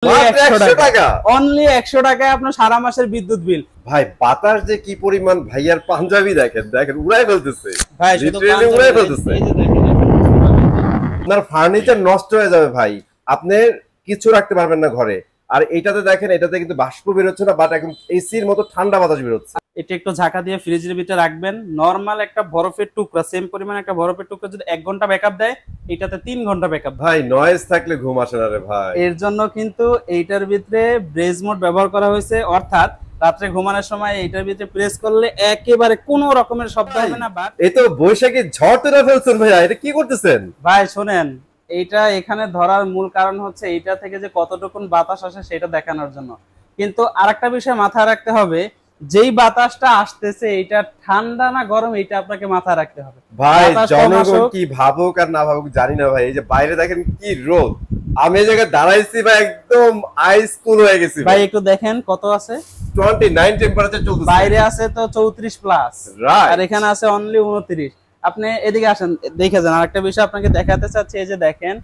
Only 100 টাকায় আপনার সারা মাসের বিদ্যুৎ বিল। ভাই বাতাস যে কি পরিমাণ, ভাইয়ার পাঞ্জাবি দেখেন দেখেন উড়াই ফেলতেছে, ভাই লিটারালি উড়াই ফেলতেছে। আপনার ফার্নিচার নষ্ট হয়ে যাবে ভাই, আপনি কিছু রাখতে পারবেন না ঘরে। আর এটাতে দেখেন, এটাতে কিন্তু বাষ্প বের হচ্ছে না, বাট এখন এসির মতো ঠান্ডা বাতাস বের হচ্ছে। এটা একটু ঝাঁকা দিয়ে ফ্রিজের ভিতরে রাখবেন। নরমাল একটা বরফের টুকরা, সেম পরিমাণ একটা বরফের টুকরা যদি 1 ঘন্টা ব্যাকআপ দেয়, এটাতে 3 ঘন্টা ব্যাকআপ। ভাই নয়েজ থাকলে ঘুম আসে না রে ভাই। এর জন্য কিন্তু এইটার ভিতরে ব্রেজ মোড ব্যবহার করা হয়েছে, অর্থাৎ রাত্রে ঘুমানোর সময় এইটার ভিতরে প্রেস করলে একেবারে কোনো রকমের শব্দ হবে না। বাট এই তো বৈশাখী ঝড় তুলে ফেলছেন ভাইয়া, এটা কি করতেছেন ভাই? শোনেন, এইটা এখানে ধরার মূল কারণ হচ্ছে এইটা থেকে যে কতটুকু বাতাস আসে সেটা দেখানোর জন্য। কিন্তু আরেকটা বিষয় মাথায় রাখতে হবে, যেই বাতাসটা আসতেছে এটা ঠান্ডা না গরম, এটা আপনাকে মাথায় রাখতে হবে। ভাই জনগণ কি ভাবুক আর না ভাবুক জানি না ভাই, এই যে বাইরে দেখেন কি রোদ, আমি এই জায়গায় দাঁড়াইছি ভাই একদম আইস কুল হয়ে গেছি ভাই। একটু দেখেন কত আছে, 29 টেম্পারেচার চলতেছে। বাইরে আছে তো 34 প্লাস, আর এখানে আছে অনলি 29। আপনি এদিকে আসেন, দেখে যান। আরেকটা বিষয় আপনাকে দেখাতে চাচ্ছি, এই যে দেখেন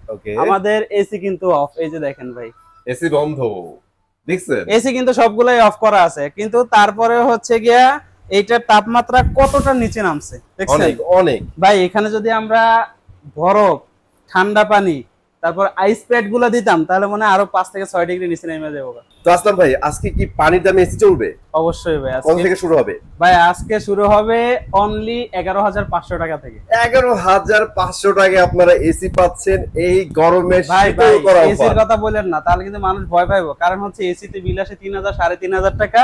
আমাদের এসি কিন্তু অফ। এই যে দেখেন ভাই, এসি বন্ধ, দেখছেন? এসি কিন্তু সবগুলাই অফ করা আছে, কিন্তু তারপরে হচ্ছে গিয়া এইটার তাপমাত্রা কতটা নিচে নামছে দেখছেন? অনেক অনেক ভাই। এখানে যদি আমরা বরফ, ঠান্ডা পানি, তারপর আইস প্যাড গুলো দিতাম, তাহলে মনে হয় আরো 5 থেকে 6 ডিগ্রি নিচে নেমে যাবো। তো আসলাম ভাই, আজকে কি পানির দামে এসি চলবে? অবশ্যই ভাই। কত থেকে শুরু হবে ভাই? আজকে শুরু হবে অনলি 11,500 টাকা থেকে। 11,500 টাকায় আপনারা এসি পাচ্ছেন এই গরমে। ভাই এসির কথা বলেন না, তাহলে কিন্তু মানুষ ভয় পাইবো। কারণ হচ্ছে এসিতে বিল আসে 3,000 3,500 টাকা।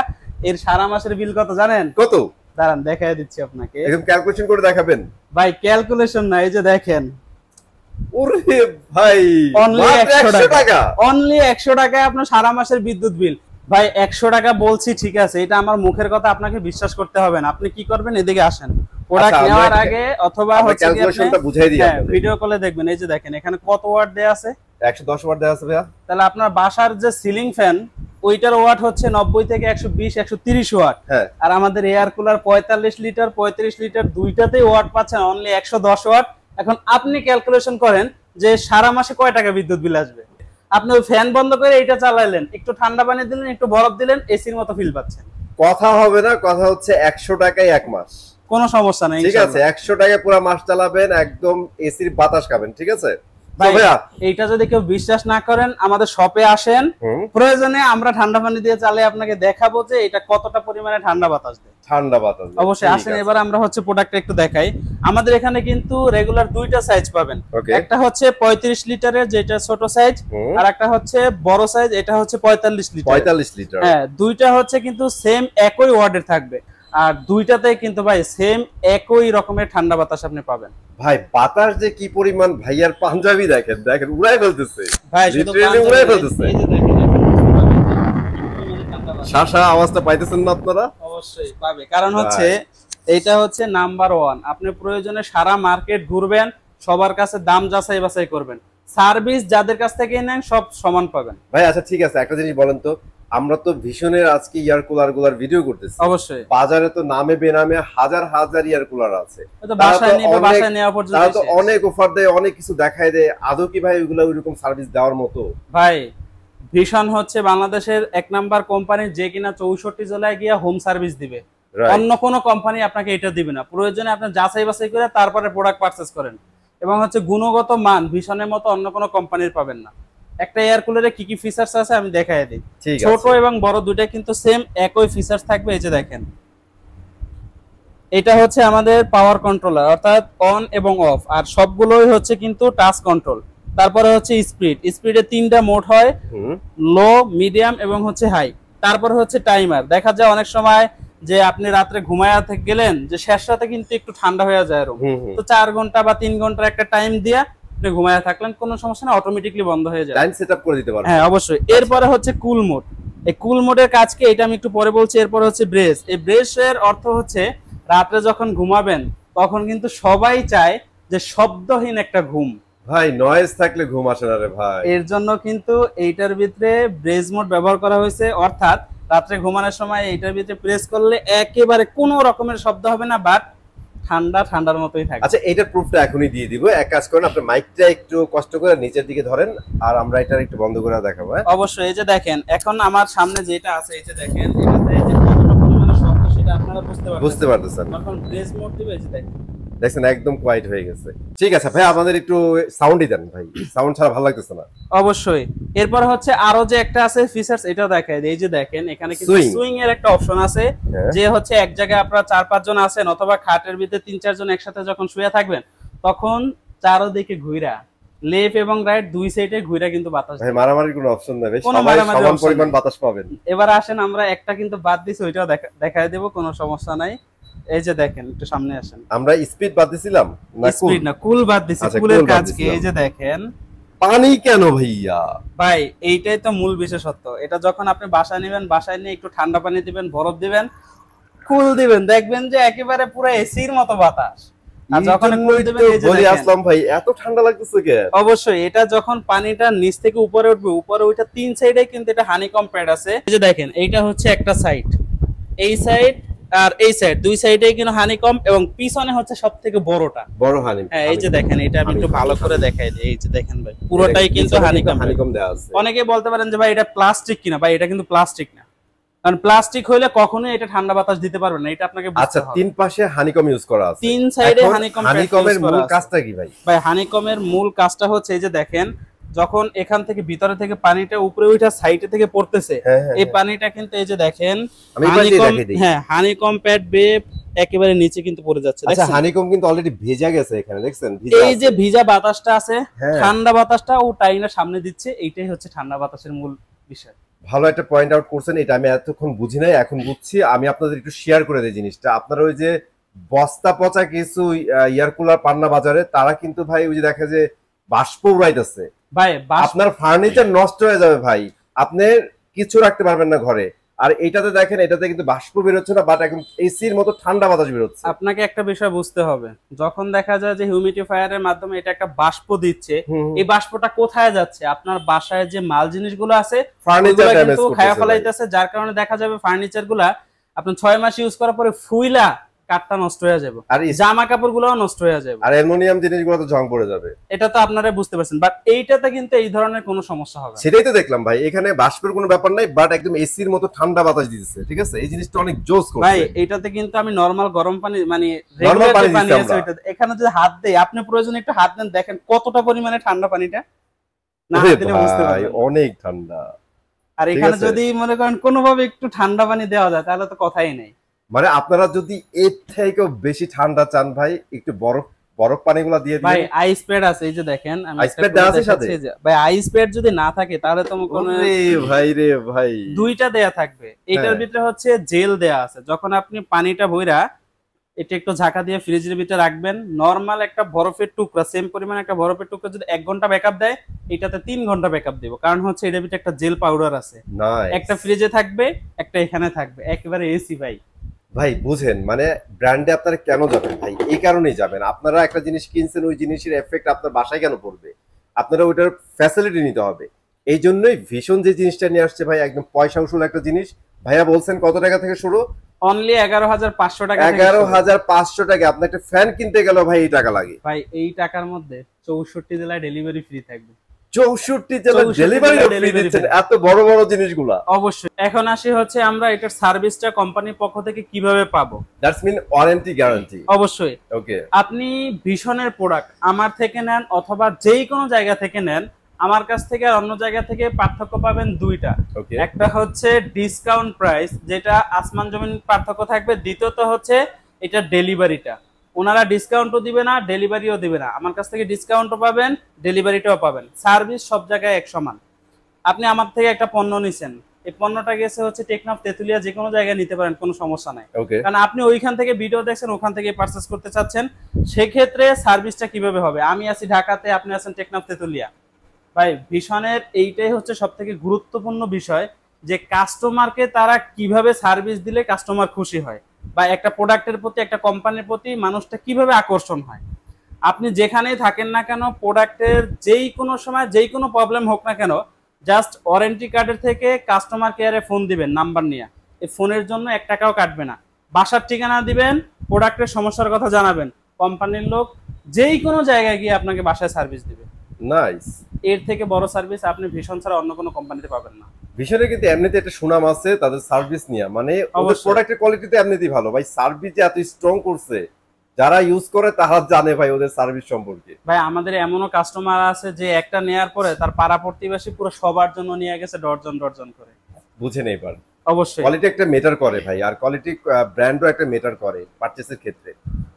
এর সারা মাসের বিল কত জানেন? কত? দাঁড়ান দেখাই দিচ্ছি আপনাকে। একদম ক্যালকুলেশন করে দেখাবেন? ভাই ক্যালকুলেশন না, এই যে দেখেন। ওরে ভাই অনলি 100 টাকা, অনলি 100 টাকায় আপনার সারা মাসের বিদ্যুৎ বিল। ভাই 100 টাকা বলছি, ঠিক আছে, এটা আমার মুখের কথা, আপনাকে বিশ্বাস করতে হবে না। আপনি কি করবেন, এদিকে আসেন, প্রোডাক্ট নেওয়ার আগে অথবা হচ্ছে ক্যালকুলেশনটা বুঝাই দিই, ভিডিও কলে দেখবেন। এই যে দেখেন এখানে কত ওয়াট দেয়া আছে? 110 ওয়াট দেয়া আছে ভাইয়া। তাহলে আপনার বাসার যে সিলিং ফ্যান, ওইটার ওয়াট হচ্ছে 90 থেকে 120 130 ওয়াট। আর আমাদের এয়ার কুলার 45 লিটার 35 লিটার দুইটাতেই ওয়াট পাচ্ছেন অনলি 110 ওয়াট। এখন আপনি ক্যালকুলেশন করেন যে সারা মাসে কয় টাকা বিদ্যুৎ বিল আসবে। আপনি ওই ফ্যান বন্ধ করে এইটা চালাইলেন, একটু ঠান্ডা পানি দিলেন, একটু বরফ দিলেন, এসির মতো ফিল পাচ্ছেন। কথা হবে না, কথা হচ্ছে 100 টাকায় 1 মাস, কোনো সমস্যা নাই। ঠিক আছে? 100 টাকায় পুরো মাস চালাবেন, একদম এসির বাতাস খাবেন, ঠিক আছে? এইটা যদি কেউ বিশ্বাস না করেন, আমাদের শপে আসেন, প্রয়োজনে আমরা ঠান্ডা পানি দিয়ে চালিয়ে আপনাকে দেখাবো যে এটা কতটা পরিমাণে ঠান্ডা বাতাস দেয়। ঠান্ডা বাতাস অবশ্যই আসেন। এবার আমরা হচ্ছে প্রোডাক্টটা একটু দেখাই। আমাদের এখানে কিন্তু রেগুলার দুইটা সাইজ পাবেন। একটা হচ্ছে 35 লিটারের, যেটা ছোট সাইজ, আর একটা হচ্ছে বড় সাইজ, এটা হচ্ছে 45 লিটার। 45 লিটার, হ্যাঁ, দুইটা হচ্ছে কিন্তু সেম একই ওয়াটের থাকবে, আর দুইটাতেই কিন্তু ভাই সেম একই রকমের ঠান্ডা বাতাস আপনি পাবেন। ভাই বাতাস যে কি পরিমাণ, ভাইয়ার পাঞ্জাবি দেখেন দেখেন উড়াই ফেলতেছে, ভাই লিটারালি উড়াই ফেলতেছে। শাসা আওয়াজটা পাইতেছেন না আপনারা? অবশ্যই পাবে, কারণ হচ্ছে এইটা হচ্ছে নাম্বার 1। আপনি প্রয়োজনে সারা মার্কেট ঘুরবেন, সবার কাছে দাম যাচাই বাছাই করবেন, সার্ভিস যাদের কাছ থেকে নেন সব সমান পাবেন। ভাই আচ্ছা ঠিক আছে, একটা জিনিস বলেন তো, আমরা তো ভীষণের আজকে ইয়ার কুলার গুলার ভিডিও করতেছি, অবশ্যই বাজারে তো নামে বেনামে হাজার হাজার ইয়ার কুলার আছে, তারা তো অনেক অফার দেয়, অনেক কিছু দেখায় দেয়। আদৌ কি ভাই ওইগুলা ওইরকম সার্ভিস দেওয়ার মতো? ভাই ভীষণ হচ্ছে বাংলাদেশের 1 নাম্বার কোম্পানি, যে কিনা 64 জেলায় গিয়ে হোম সার্ভিস দিবে। অন্য কোনো কোম্পানি আপনাকে এটা দিবে না। প্রয়োজনে আপনি যাচাই বাছাই করে তারপরে প্রোডাক্ট পারচেজ করেন। এবং হচ্ছে গুণগত মান ভীষণের মতো অন্য কোনো কোম্পানির পাবেন না। একটা এয়ার কুলারে কি কি ফিচার্স আছে আমি দেখাই দিই। ছোট এবং বড় দুইটা কিন্তু সেম একই ফিচার্স থাকবে। এই যে দেখেন, এটা হচ্ছে আমাদের পাওয়ার কন্ট্রোলার, অর্থাৎ অন এবং অফ, আর সবগুলোই হচ্ছে কিন্তু টাচ কন্ট্রোল। তারপরে হচ্ছে স্পিডে 3টা মোড হয়, লো, মিডিয়াম এবং হচ্ছে হাই। তারপরে হচ্ছে টাইমার। দেখা যায় অনেক সময় যে আপনি রাত্রে ঘুমায়া গেলেন, যে শেষ রাতে কিন্তু একটু ঠান্ডা হয়ে যায় রুম, তো 4 ঘন্টা বা 3 ঘন্টার একটা টাইম দিয়া আপনি ঘুমায়া থাকলেন, কোনো সমস্যা না, অটোমেটিকলি বন্ধ হয়ে যায়। টাইম সেটআপ করে দিতে পারবেন। হ্যাঁ অবশ্যই। এরপরে হচ্ছে কুল মোড। এই কুল মোডের কাজ কি এটা আমি একটু পরে বলছি। এরপরে হচ্ছে ব্রেস। এই ব্রেসের অর্থ হচ্ছে রাত্রে যখন ঘুমাবেন তখন কিন্তু সবাই চায় যে শব্দহীন একটা ঘুম। ভাই নয়েজ থাকলে ঘুম আসে না রে ভাই। এর জন্য কিন্তু এইটার ভিতরে ব্রেজ মোড ব্যবহার করা হয়েছে, অর্থাৎ রাত্রে ঘুমানোর সময় এইটার ভিতরে প্রেস করলে একেবারে কোনো রকমের শব্দ হবে না। বাট ঠান্ডা ঠান্ডার মতোই থাকে। আচ্ছা, এটার প্রুফটা এখনই দিয়ে দিব। এক কাজ করেন, আপনি মাইকটা একটু কষ্ট করে নিচের দিকে ধরেন, আর আমরা এটা একটু বন্ধ করে দেখাবো। অবশ্যই। এই যে দেখেন, এখন আমার সামনে যেটা আছে, এই যে দেখেন, এটাতে এই যে কতটা পরিমাণে শব্দ সেটা আপনারা বুঝতে পারতেছেন। এখন ব্রেজ মোড দিবে, এই যে দেখেন একদম কোয়াইট হয়ে গেছে। ঠিক আছে ভাই, আমাদের একটু সাউন্ডই দেন ভাই, সাউন্ড ছাড়া ভালো লাগতেছে না। অবশ্যই। এরপর হচ্ছে আরো যে একটা আছে ফিচারস, এটা দেখায়। এই যে দেখেন, এখানে কিন্তু সুইং এর একটা অপশন আছে, যে হচ্ছে এক জায়গায় আপনারা 4-5 জন আছেন অথবা খাটের ভিতরে 3-4 জন একসাথে যখন শুয়ে থাকবেন, তখন চারদিকে ঘুরা লেফট এবং রাইট দুই সাইডে ঘুরা কিন্তু বাতাস। ভাই মারামারির কোনো অপশন নাই, সবাই সমান পরিমাণ বাতাস পাবেন। এবার আসেন, আমরা একটা কিন্তু বাদ দিছি, ওইটাও দেখায় দেব, কোনো সমস্যা নাই। এই যে দেখেন, একটু সামনে আসেন। আমরা স্পিড বাদ দিছিলাম না? স্পিড না, কুল বাদ দিছি। কুলের কাজ কি? এই যে দেখেন, পানি কেন ভাইয়া? ভাই এইটাই তো মূল বিশেষত্ব। এটা যখন আপনি বাসায় নেবেন, বাসায় নিয়ে একটু ঠান্ডা পানি দিবেন, বরফ দিবেন, কুল দিবেন, দেখবেন যে একেবারে পুরো এসির মতো বাতাস। আর যখন কুল দিবেন, এই যে বলি আসলাম ভাই, এত ঠান্ডা লাগতেছে কেন? অবশ্যই, এটা যখন পানিটা নিচ থেকে উপরে উঠবে, উপরে ওইটা 3 সাইডে কিন্তু এটা হানিকম প্যাড আছে। এই যে দেখেন, এইটা হচ্ছে একটা সাইড, এই সাইড আর এই সাইড, দুই সাইডে কিন্তু হানিকম, এবং পিছনে হচ্ছে সবথেকে বড়টা বড় হানি। হ্যাঁ, এই যে দেখেন, এটা আমি একটু ভালো করে দেখাই দিই। এই যে দেখেন ভাই, পুরোটাই কিন্তু হানিকম দেওয়া আছে। অনেকে বলতে পারেন যে ভাই এটা প্লাস্টিক কিনা, ভাই এটা কিন্তু প্লাস্টিক না, কারণ প্লাস্টিক হলে কখনোই এটা ঠান্ডা বাতাস দিতে পারবে না, এটা আপনাকে বুঝতে হবে। আচ্ছা, তিন পাশে হানিকম ইউজ করা আছে, তিন সাইডে হানিকম। হানিকমের মূল কাজটা কি ভাই? ভাই হানিকমের মূল কাজটা হচ্ছে, এই যে দেখেন, যখন এখান থেকে ভিতরে থেকে পানিটা উপরে উঠে সাইডে থেকে পড়তেছে, এই পানিটা কিন্তু এই যে দেখেন হানিকম প্যাড বেয়ে একেবারে নিচে কিন্তু পড়ে যাচ্ছে। আচ্ছা, হানিকম কিন্তু অলরেডি ভেজা গেছে এখানে, দেখছেন? এই যে ভিজা বাতাসটা আছে, ঠান্ডা বাতাসটা ও টাইনা সামনে দিচ্ছে, এইটাই হচ্ছে ঠান্ডা বাতাসের মূল বিষয়। ভালো একটা পয়েন্ট আউট করছেন, এটা আমি এতক্ষণ বুঝি নাই, এখন বুঝছি। আমি আপনাদের একটু শেয়ার করে দিই জিনিসটা। আপনারা ওই যে বস্তা পচা কিছু এয়ার কুলার পান্না বাজারে, তারা কিন্তু ভাই ওই যে দেখা যে বাষ্প উড়াইতেছে ভাই, আপনার ফার্নিচার নষ্ট হয়ে যাবে ভাই, আপনি কিছু রাখতে পারবেন না ঘরে। আর এটাতে দেখেন, এটাতে কিন্তু বাষ্প বের হচ্ছে না, বাট এখন এসির মতো ঠান্ডা বাতাস বের হচ্ছে। আপনাকে একটা বিষয় বুঝতে হবে, যখন দেখা যায় যে হিউমিডিফায়ারের মাধ্যমে এটা একটা বাষ্প দিচ্ছে, এই বাষ্পটা কোথায় যাচ্ছে? আপনার বাসায় যে মাল জিনিসগুলো আছে, ফার্নিচার ড্যামেজ কিন্তু খায়া ফেলাইতেছে, যার কারণে দেখা যাবে ফার্নিচার গুলা আপনার 6 মাস ইউজ করার পরে ফুইলা কাঠটা নষ্ট হয়ে যাবে, আর জামা কাপড় গুলোও নষ্ট হয়ে যাবে, আর অ্যালুমিনিয়াম জিনিসগুলো তো জং পড়ে যাবে। এটা তো আপনারা বুঝতে পারছেন, বাট এইটাতে কিন্তু এই ধরনের কোনো সমস্যা হবে না। সেটাই তো দেখলাম ভাই, এখানে বাষ্পের কোনো ব্যাপার নাই, বাট একদম এসির মতো ঠান্ডা বাতাস দিতেছে। ঠিক আছে, এই জিনিসটা অনেক জোস করছে ভাই। এইটাতে কিন্তু আমি নরমাল গরম পানি, মানে রেগুলার পানি আছে ওইটা, এখানে যদি হাত দেই, আপনি প্রয়োজনে একটু হাত দেন, দেখেন কতটা পরিমাণে ঠান্ডা পানিটা, না হাত দিলে বুঝতে পারবেন অনেক ঠান্ডা। আর এখানে যদি মনে করেন কোনোভাবে একটু ঠান্ডা পানি দেওয়া যায়, তাহলে তো কথাই নেই। মানে আপনারা যদি এর থেকেও বেশি ঠান্ডা চান ভাই, একটু বরফ পানিগুলো দিয়ে দিন ভাই। আইস প্যাড আছে, এই যে দেখেন, আমি আইস প্যাড দেওয়া আছে সাথে ভাই। আইস প্যাড যদি না থাকে তাহলে তো কোনো ভাই রে ভাই, দুইটা দেয়া থাকবে। এটার ভিতরে হচ্ছে জেল দেয়া আছে, যখন আপনি পানিটা ভইরা এটা একটু ঝাঁকা দিয়ে ফ্রিজের ভিতরে রাখবেন, নরমাল একটা বরফের টুকরা, সেম পরিমাণ একটা বরফের টুকরা যদি 1 ঘন্টা ব্যাকআপ দেয়, এটাতে 3 ঘন্টা ব্যাকআপ দেব, কারণ হচ্ছে এটার ভিতরে একটা জেল পাউডার আছে। একটা ফ্রিজে থাকবে, একটা এখানে থাকবে, একেবারে এসি ভাই। ভাই বুঝেন, মানে ব্র্যান্ডে আপনারা কেন যাবেন ভাই? এই কারণেই যাবেন, আপনারা একটা জিনিস কিনছেন, ওই জিনিসের এফেক্ট আপনার বাসায় কেন পড়বে? আপনারা ওইটার ফ্যাসিলিটি নিতে হবে। এই জন্যই ভীষণ যে জিনিসটা নিয়ে আসছে ভাই, একদম পয়সা উসুল একটা জিনিস। ভাইয়া বলছেন কত টাকা থেকে শুরু? অনলি 11,500 টাকা। 11,500 টাকা আপনি একটা ফ্যান কিনতে গেল ভাই, এই টাকা লাগে ভাই। এই টাকার মধ্যে 64 জেলায় ডেলিভারি ফ্রি থাকবে। 64 জেলায় ডেলিভারি ফ্রি দিচ্ছেন, এত বড় বড় জিনিসগুলা। অবশ্যই। এখন আসি হচ্ছে আমরা এটার সার্ভিসটা কোম্পানির পক্ষ থেকে কিভাবে পাবো। That's mean warranty guarantee. অবশ্যই। ওকে, আপনি ভীষণের প্রোডাক্ট আমার থেকে নেন অথবা যেই কোনো জায়গা থেকে নেন, আমার কাছ থেকে আর অন্য জায়গা থেকে পার্থক্য পাবেন দুইটা। একটা হচ্ছে ডিসকাউন্ট প্রাইস, যেটা আসমান জমিন পার্থক্য থাকবে। দ্বিতীয়ত হচ্ছে এটা ডেলিভারিটা, ওনারা ডিসকাউন্টও দিবে না, ডেলিভারিও দিবে না। আমার কাছ থেকে ডিসকাউন্টও পাবেন, ডেলিভারিটাও পাবেন। সার্ভিস সব জায়গায় এক সমান। আপনি আমার থেকে একটা পণ্য নিছেন, এই পণ্যটা গেছে হচ্ছে টেকনাফ তেতুলিয়া, যে কোনো জায়গায় নিতে পারেন, কোনো সমস্যা নাই। কারণ আপনি ওইখান থেকে ভিডিও দেখছেন, ওখান থেকে পারচেজ করতে চাচ্ছেন, সেক্ষেত্রে সার্ভিসটা কিভাবে হবে? আমি আছি ঢাকাতে, আপনি আছেন টেকনাফ তেতুলিয়া। ভাই ভীষণের এইটাই হচ্ছে সব থেকে গুরুত্বপূর্ণ বিষয়, যে কাস্টমারকে তারা কিভাবে সার্ভিস দিলে কাস্টমার খুশি হয়, বা একটা প্রোডাক্টের প্রতি, একটা কোম্পানির প্রতি মানুষটা কিভাবে আকর্ষণ হয়। আপনি যেখানেই থাকেন না কেন, প্রোডাক্টের যেই কোনো সময় যেই কোনো প্রবলেম হোক না কেন, জাস্ট ওয়ারেন্টি কার্ডের থেকে কাস্টমার কেয়ারে ফোন দিবেন নাম্বার নিয়ে, এই ফোনের জন্য 1 টাকাও কাটবে না। বাসার ঠিকানা দিবেন, প্রোডাক্টের সমস্যার কথা জানাবেন, কোম্পানির লোক যেই কোনো জায়গায় গিয়ে আপনাকে বাসায় সার্ভিস দিবে। নাইস। এর থেকে বড় সার্ভিস আপনি ভীষণ ছাড়া অন্য কোনো কোম্পানিতে পাবেন না। ভীষণের কিন্তু এমনিতে একটা সুনাম আছে তাদের সার্ভিস নিয়ে, মানে ওদের অবশ্যই। প্রোডাক্টের কোয়ালিটি তো এমনিতেই ভালো ভাই, সার্ভিস যে এত স্ট্রং করছে, যারা ইউজ করে তারা জানে ভাই ওদের সার্ভিস সম্পর্কে। ভাই আমাদের এমনও কাস্টমার আছে যে একটা নেয়ার পরে তার পাড়া প্রতিবেশী পুরো সবার জন্য নিয়ে গেছে ডর্জন ডর্জন করে। বুঝেন এবার, অবশ্যই কোয়ালিটি একটা মেটার করে ভাই, আর কোয়ালিটি ব্র্যান্ডও একটা মেটার করে পারচেসের ক্ষেত্রে।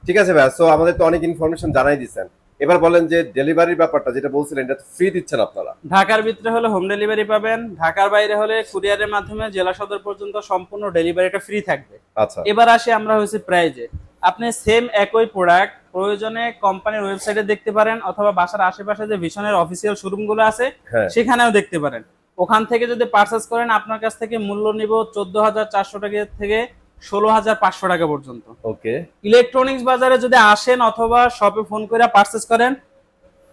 ঠিক আছে ভাই, সো আমাদের তো অনেক ইনফরমেশন জানাই দিচ্ছেন, এবার বলেন যে ডেলিভারির ব্যাপারটা যেটা বলছিলেন এটা ফ্রি দিচ্ছেন আপনারা? ঢাকার ভিতরে হলে হোম ডেলিভারি পাবেন, ঢাকার বাইরে হলে কুরিয়ারের মাধ্যমে জেলা সদর পর্যন্ত সম্পূর্ণ ডেলিভারিটা ফ্রি থাকবে। আচ্ছা, এবার আসি আমরা হচ্ছে প্রাইজে। আপনি সেম একই প্রোডাক্ট প্রয়োজনে কোম্পানির ওয়েবসাইটে দেখতে পারেন, অথবা বাসার আশেপাশে যে ভিশনের অফিসিয়াল শোরুমগুলো আছে হ্যাঁ সেখানেও দেখতে পারেন। ওখান থেকে যদি পারচেজ করেন আপনার কাছ থেকে মূল্য নিব 14,400 টাকা থেকে 16,500 টাকা পর্যন্ত। ওকে। ইলেকট্রনিক্স বাজারে যদি আসেন অথবা শপে ফোন করে পারচেজ করেন,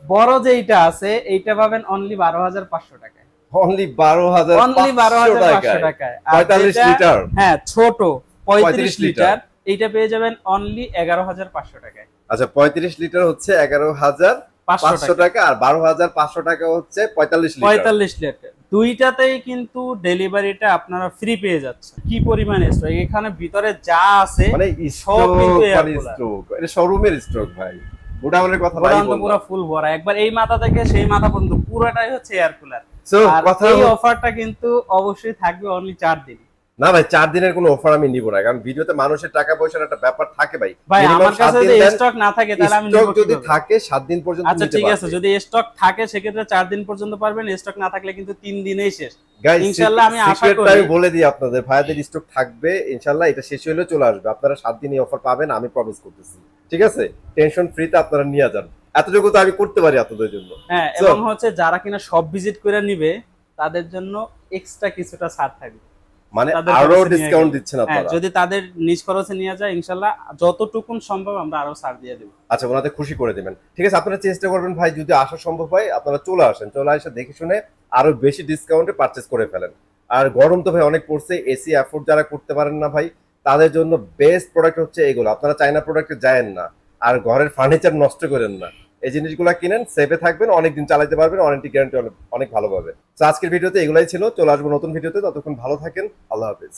বড় যেইটা আছে এইটা পাবেন অনলি 12,500 টাকায়। অনলি 12,500 অনলি 12,500 টাকায়। আর 45 যেটা- লিটার, হ্যাঁ ছোট 35 লিটার। লিটার, এইটা পেয়ে যাবেন অনলি 11,500 টাকায়। আচ্ছা 35 লিটার হচ্ছে 11,500 টাকা, আর 12,500 টাকা হচ্ছে 45 লিটার। 45 লিটার দুইটাতেই কিন্তু ডেলিভারিটা আপনারা ফ্রি পেয়ে যাচ্ছেন। কি পরিমাণ স্টক এখানে ভিতরে যা আছে, মানে সব কিন্তু air cooler। স্ট্রোক, এটা শোরুমের স্ট্রোক ভাই, গোডাউনের কথা নাই গোডাউন তো বললাম। পুরো ফুল ভরা, একবার এই মাথা থেকে সেই মাথা পর্যন্ত পুরোটাই হচ্ছে এয়ার কুলার। So, আর কথা এই হচ্ছে- অফারটা কিন্তু অবশ্যই থাকবে অনলি 4 দিন। না ভাই 4 দিনের কোনো অফার আমি নিব না, কারণ ভিডিওতে মানুষের টাকা পয়সার একটা ব্যাপার থাকে ভাই। ভাই Minimum আমার 7 কাছে দিন যদি দেন, স্টক না থাকে তাহলে আমি স্টক নিব যদি কিভাবে? থাকে 7 দিন পর্যন্ত আচ্ছা নিতে ঠিক আছে, পারবেন। যদি স্টক থাকে সেক্ষেত্রে 4 দিন পর্যন্ত পারবেন, স্টক না থাকলে কিন্তু 3 দিনেই শেষ। গাইস ইনশাআল্লাহ আমি আশা সিক্রেটটা করি- আমি বলে দিই আপনাদের, ভাইয়াদের স্টক থাকবে ইনশাআল্লাহ, এটা শেষ হলেও চলে আসবে, আপনারা 7 দিনই অফার পাবেন, আমি প্রমিস করতেছি। ঠিক আছে, টেনশন ফ্রিতে আপনারা নিয়ে যান, এতটুকু তো আমি করতে পারি আপনাদের জন্য। হ্যাঁ, So- এবং হচ্ছে যারা কিনা সব ভিজিট করে নিবে তাদের জন্য এক্সট্রা কিছুটা ছাড় থাকবে। মানে তাদের আরো খরচে নিয়ে ডিসকাউন্ট গেলে। দিচ্ছেন হ্যাঁ, আপনারা? যদি তাদের নিজ খরচে নিয়ে যায় ইনশাআল্লাহ যতটুকুন সম্ভব আমরা আরো ছাড় দিয়ে দেব। আচ্ছা, ওনাদের খুশি করে দিবেন। ঠিক আছে, আপনারা চেষ্টা করবেন ভাই, যদি আসা সম্ভব হয় আপনারা চলে আসেন, চলে এসে দেখে শুনে আরো বেশি ডিসকাউন্টে পারচেজ করে ফেলেন। আর গরম তো ভাই অনেক পড়ছে, এসি অ্যাফোর্ড যারা করতে পারেন না ভাই, তাদের জন্য বেস্ট প্রোডাক্ট হচ্ছে এগুলো। আপনারা চায়না প্রোডাক্টে যায়েন না, আর ঘরের ফার্নিচার নষ্ট করেন না, এই জিনিসগুলো কিনেন, সেভে থাকবেন, অনেকদিন চালাতে পারবেন, ওয়ারেন্টি গ্যারান্টি অনেক ভালো পাবে। তো আজকের ভিডিওতে এগুলাই ছিল, চলে আসবো নতুন ভিডিওতে, ততক্ষণ ভালো থাকেন, আল্লাহ হাফেজ।